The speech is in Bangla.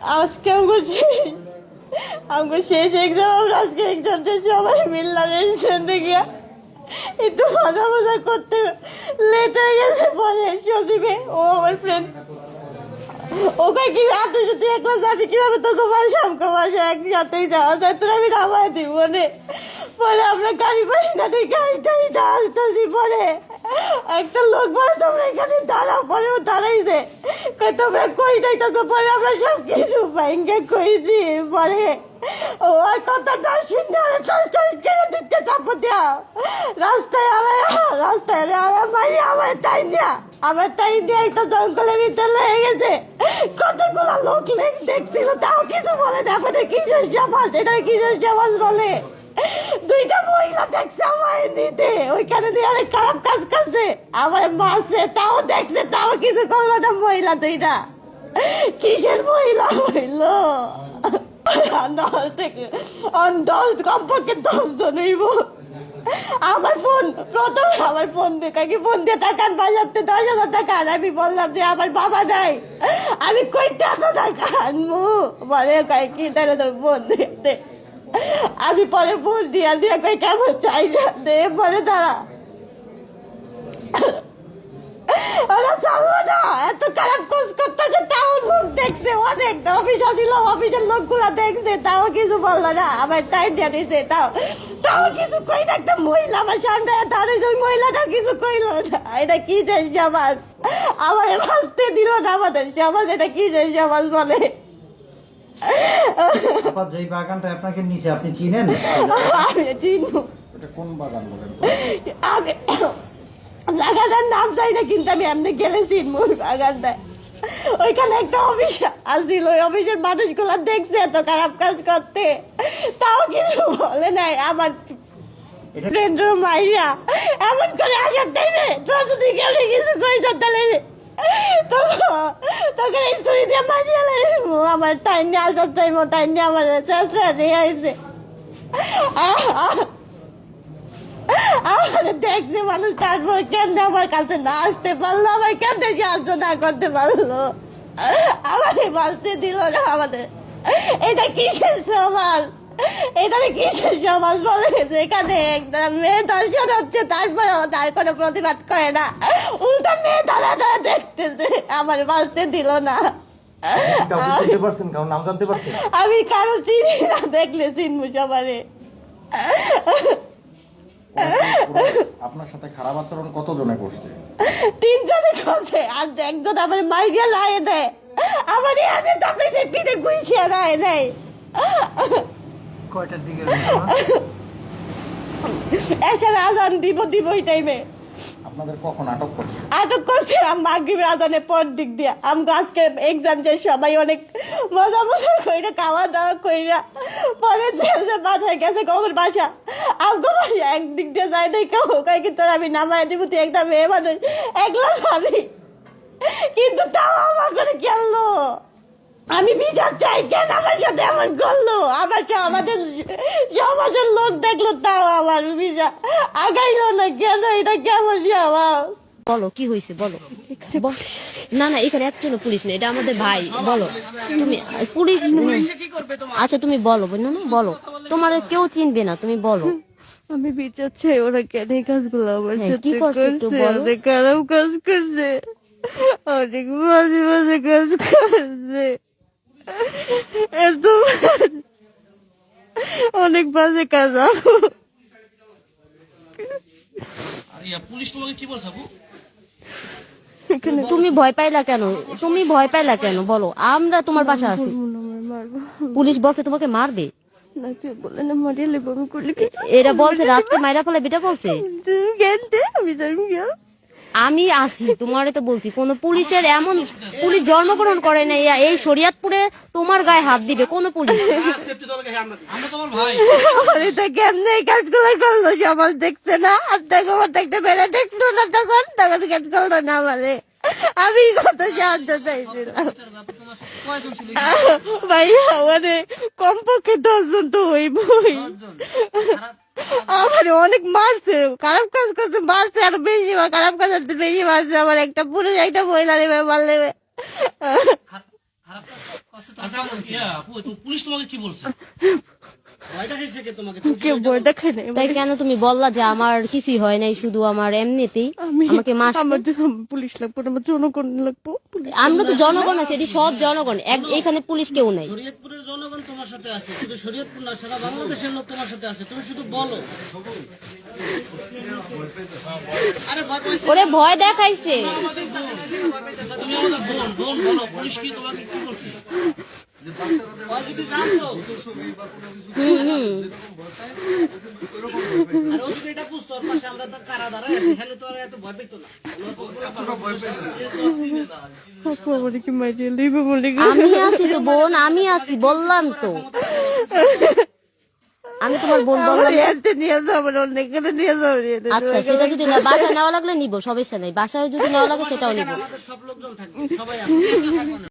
আজকে আমাকে শেষ এক্সাম, আমরা আজকে এক্সাম দিয়ে সবাই মিললাম রেস্টুরেন্টে গিয়া একটু মজা মজা করতে লেট হয়ে গেছে। পরে সজীবে ও আমার ফ্রেন্ড ওকে কি রাতে যদি একলা যাবি কিভাবে তোকে বাসা আমাকে বাসা একসাথেই যাওয়া যায়, তোর আমি নামায় দিব মনে। পরে আমরা গাড়ি পাই না, গাড়িটা আসতেছি। পরে একটা লোক বলে তোমরা এখানে দাঁড়াও, পরে ও দাঁড়াইছে, তোমরা কই যাইতেছো? পরে আমরা সব কিছু বাইঙ্গে কইছি। পরে ও আর কথাটা শুনে কেড়ে দিচ্ছে। তারপর দেওয়া রাস্তায় আমার মারি আমার টাইম দিয়ে একটা জঙ্গলের ভিতরে লেগে গেছে। কতগুলো লোক দেখছিল, তাও কিছু বলে না। আমাদের কিসের সমাজ, এটা কিসের সমাজ বলে? দুইটা মহিলা দেখছে আমার নিতে, ওইখানে দিয়ে অনেক খারাপ কাজ করছে, আমার মারছে, তাও দেখছে, তাও কিছু করলো না। মহিলা দুইটা কিসের মহিলা হইলো? কমপক্ষে 10 জন হইব। আমার ফোন দিয়ে টাকা বাজাতে 10,000 টাকা। আমি বললাম যে আমার বাবা নাই, আমি কইতে এত টাকা আনবো? বলে কি তাহলে তোর ফোন দিতে। আমি পরে ফোন দিয়া কই কেমন চাই দে। বলে দাঁড়া ওরা চাললো না, এত খারাপ কোর্স করতেছে, তাও লোক দেখছে, অনেক অফিস ছিল, অফিসের লোকগুলা দেখছে, তাও কিছু বললো না। আমার টাইম দিয়ে দিছে, তাও কিছু কই না। একটা মহিলা আমার সামনে দাঁড়িয়েছে, ওই মহিলাটা কিছু কইলো না। এটা কি যে সমাজ, আমার বাঁচতে দিল না আমাদের সমাজ, এটা কি যে সমাজ বলে? যেই বাগানটা আপনাকে নিচে, আপনি চিনেন? আমি চিনবো। এটা কোন বাগান বলেন? আমি জায়গাটার নাম চাই না, কিন্তু আমি এমনি গেলে চিনবো ওই বাগানটায়। ওইখানে একটা অফিস আসছিল, ওই অফিসের মানুষগুলা দেখছে এত খারাপ কাজ করতে, তাও কিছু বলে নাই। আমার ফ্রেন্ডের মাইয়া এমন করে আসার টাইমে তোরা যদি কেউ কিছু কইছ তাহলে তখন এই ছুরি দিয়ে মারিয়া আমার টাইম নিয়ে আসার টাইম, টাইম নিয়ে আমার চেষ্টা নিয়ে আসছে। আমার দেখছে মানুষ, তারপর কেন আমার কাছে না আসতে পারলো, আমার কেন সাহায্য না করতে পারলো, আমার বাঁচতে দিল না। আমাদের এটা কিসের সমাজ? এটা কিসের সমাজ বলে, যেখানে একটা মেয়ে ধর্ষণ হচ্ছে তারপরেও তার কোনো প্রতিবাদ করে না, উল্টা মেয়ে দাঁড়া দেখতেছে। আমার বাঁচতে দিল না। আমি কারো চিনি না, দেখলে চিনবো সবারে। আপনার সাথে খারাপ আচরণ কতজনে করছে? 3 জনে করছে, আর একজন আমার মাইরিয়া রায় দেয়, আমার এনে তাপে পিঠে গুইছিয়া রায় নেই। কয়টার দিকে এসে আজান দিব ওই টাইমে। আপনাদের কখন আটক করছে? আটক করছে মাগরিবের আজানের পর দিক দিয়া। আমগো আজকে এক্সাম যে সবাই অনেক মজা কইরা, খাওয়া দাওয়া কইরা পরে যে বাসায় গেছে। কখন বাসা আমগো বাসা একদিক দিয়ে যাই দেখো কয় কি তোর আমি নামায় দিব, তুই একটা মেয়ে মানুষ একলা যাবি, কিন্তু তাও আমার করে গেলো। আমি বিচার চাই, কেন আমার সাথে এমন করলো? আমাদের সমাজের লোক দেখলো, তাও আমার বিচার আগাইলো না কেন? এটা কেমন সমাজ? বলো কি হয়েছে, বলো। না না, এখানে একজন পুলিশ নেই, এটা আমাদের ভাই। বলো তুমি পুলিশ। আচ্ছা তুমি বলো, না না বলো, তোমার কেউ চিনবে না, তুমি বলো। আমি বিচার চাই, ওরা কেন এই কাজগুলো আমার কি সাথে করছে একটু করছে? বলো। অনেক খারাপ কাজ করছে, অনেক বাজে বাজে কাজ করছে, এত অনেক বাজে কাজ। পুলিশ তোমাকে কি বলছে আপু? তুমি ভয় পাইলা কেন? তুমি ভয় পাইলা কেন বলো, আমরা তোমার পাশে আছি। পুলিশ বলছে তোমাকে মারবে? না কেউ বলে না, মারিয়া লেবো আমি করলে কি? এরা বলছে রাতকে মাইরা ফেলে, বেটা বলছে। আমি জানি আমি আসি তোমারে তো বলছি, কোন পুলিশের এমন পুলিশ জন্মগ্রহণ করে নাই এই শরিয়াতপুরে তোমার গায়ে হাত দিবে কোন পুলিশ? আমরা তোমার ভাই। এটা কেমনে এই কাজগুলো করলো? সমাজ দেখছে না, আপনাকে প্রত্যেকটা বেলা দেখলো না, তখন কাজ করলো না আমারে। আমি কত সাহায্য চাইছিলাম ভাইয়া, মানে কমপক্ষে 10 জন তো হইবই। আমার অনেক মারছে, খারাপ কাজ করছে, মারছে আর বেশি, খারাপ কাজ বেশি মারছে। আমার একটা পুরুষ একটা মহিলা নেবে মারলে আচ্ছা, আপু, পুলিশ তোমাকে কি বলছে? ভয় দেখাইছে কে তোমাকে? কেউ ভয় দেখায় নাই তাই কেন তুমি বললা যে আমার কিছুই হয় নাই, শুধু আমার এমনিতেই আমাকে মারছে? আমার জন্য পুলিশ লাগবো না, আমার জনগণ লাগবো। আমরা তো জনগণ আছে, এটি সব জনগণ, এখানে পুলিশ কেউ নাই। শরীয়তপুরের জনগণ তোমার সাথে আছে, শুধু শরীয়তপুর না, সারা বাংলাদেশের লোক তোমার সাথে আছে। তুমি শুধু বলো। আরে ভয় পাইছে ওরে ভয় দেখাইছে। তুমি আমাদের বোন বলো, পুলিশ কি তোমাকে কি বলছে? ভয় যদি জানতো, আর ও যদি এটা বুঝতো, ওর পাশে আমরা তো কারা দাঁড়ায় আছি, তাহলে তো আর এত ভয় পেতো না। আপু আমার কি মাইরিয়ে লইবে বলে আমি আছি তো বোন, আমি আছি, বললাম তো। আমি তোমার বোন বললাম। আমার এতে নিয়ে যাও, আমার অনেক নিয়ে যাও। আচ্ছা, সেটা যদি না বাসায় নেওয়া লাগলে নিবো, সমস্যা নাই। বাসায় যদি নেওয়া লাগে সেটাও নিবো। আমাদের সব লোকজন থাকবে, সবাই আছে।